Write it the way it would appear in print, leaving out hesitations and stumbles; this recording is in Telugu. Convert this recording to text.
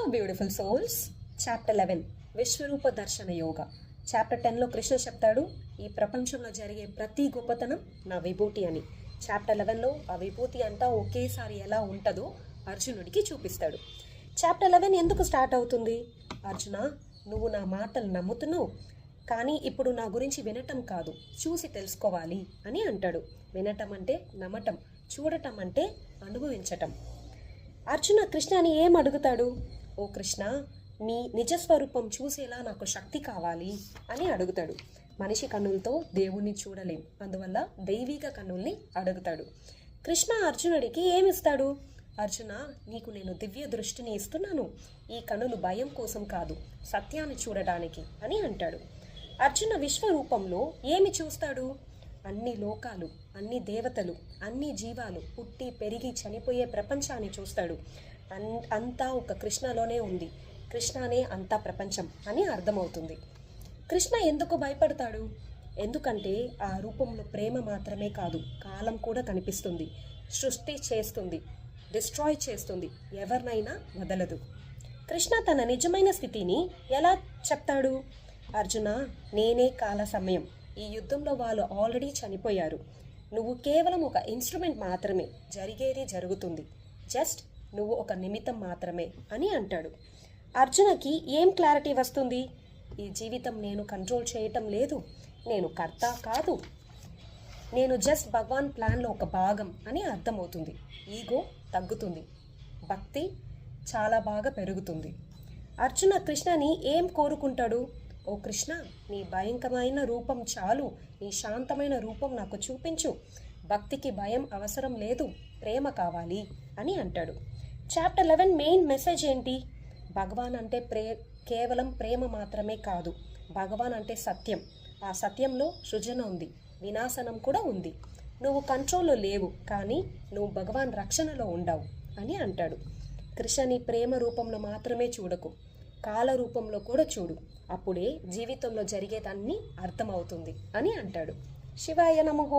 Hello beautiful souls. చాప్టర్ 11 విశ్వరూప దర్శన యోగ. చాప్టర్ 10లో కృష్ణ చెప్తాడు, ఈ ప్రపంచంలో జరిగే ప్రతి గొప్పతనం నా విభూతి అని. చాప్టర్ 11లో ఆ విభూతి అంతా ఒకేసారి ఎలా ఉంటుందో అర్జునుడికి చూపిస్తాడు. చాప్టర్ 11 ఎందుకు స్టార్ట్ అవుతుంది? అర్జున, నువ్వు నా మాటలు నమ్ముతున్నావు, కానీ ఇప్పుడు నా గురించి వినటం కాదు, చూసి తెలుసుకోవాలి అని అంటాడు. వినటం అంటే నమ్మటం, చూడటం అంటే అనుభవించటం. అర్జున కృష్ణని ఏం అడుగుతాడు? ఓ కృష్ణ, నీ నిజస్వరూపం చూసేలా నాకు శక్తి కావాలి అని అడుగుతాడు. మనిషి కన్నులతో దేవుణ్ణి చూడలేం, అందువల్ల దైవిక కన్నుల్ని అడుగుతాడు. కృష్ణ అర్జునుడికి ఏమిస్తాడు? అర్జున, నీకు నేను దివ్య దృష్టిని ఇస్తున్నాను, ఈ కన్నులు భయం కోసం కాదు, సత్యాన్ని చూడడానికి అని అంటాడు. అర్జున విశ్వరూపంలో ఏమి చూస్తాడు? అన్ని లోకాలు, అన్ని దేవతలు, అన్ని జీవాలు, పుట్టి పెరిగి చనిపోయే ప్రపంచాన్ని చూస్తాడు. అంతా ఒక కృష్ణలోనే ఉంది, కృష్ణనే అంతా ప్రపంచం అని అర్థమవుతుంది. కృష్ణ ఎందుకు భయపడతాడు? ఎందుకంటే ఆ రూపంలో ప్రేమ మాత్రమే కాదు, కాలం కూడా కనిపిస్తుంది, సృష్టి చేస్తుంది, డిస్ట్రాయ్ చేస్తుంది, ఎవరినైనా వదలదు. కృష్ణ తన నిజమైన స్థితిని ఎలా చెప్తాడు? అర్జున, నేనే కాల సమయం, ఈ యుద్ధంలో వాళ్ళు ఆల్రెడీ చనిపోయారు, నువ్వు కేవలం ఒక ఇన్స్ట్రుమెంట్ మాత్రమే, జరిగేది జరుగుతుంది, జస్ట్ నువ్వు ఒక నిమిత్తం మాత్రమే అని అంటాడు. అర్జునకి ఏం క్లారిటీ వస్తుంది? ఈ జీవితం నేను కంట్రోల్ చేయటం లేదు, నేను కర్త కాదు, నేను జస్ట్ భగవాన్ ప్లాన్లో ఒక భాగం అని అర్థమవుతుంది. ఈగో తగ్గుతుంది, భక్తి చాలా బాగా పెరుగుతుంది. అర్జున కృష్ణని ఏం కోరుకుంటాడు? ఓ కృష్ణ, నీ భయంకరమైన రూపం చాలు, నీ శాంతమైన రూపం నాకు చూపించు, భక్తికి భయం అవసరం లేదు, ప్రేమ కావాలి అని అంటాడు. చాప్టర్ 11 మెయిన్ మెసేజ్ ఏంటి? భగవాన్ అంటే కేవలం ప్రేమ మాత్రమే కాదు, భగవాన్ అంటే సత్యం, ఆ సత్యంలో సృజన ఉంది, వినాశనం కూడా ఉంది. నువ్వు కంట్రోల్లో లేవు, కానీ నువ్వు భగవాన్ రక్షణలో ఉండవు అని అంటాడు. కృష్ణని ప్రేమ రూపంలో మాత్రమే చూడకు, కాల రూపంలో కూడా చూడు, అప్పుడే జీవితంలో జరిగేదాన్ని అర్థమవుతుంది అని అంటాడు. శివాయ నమః.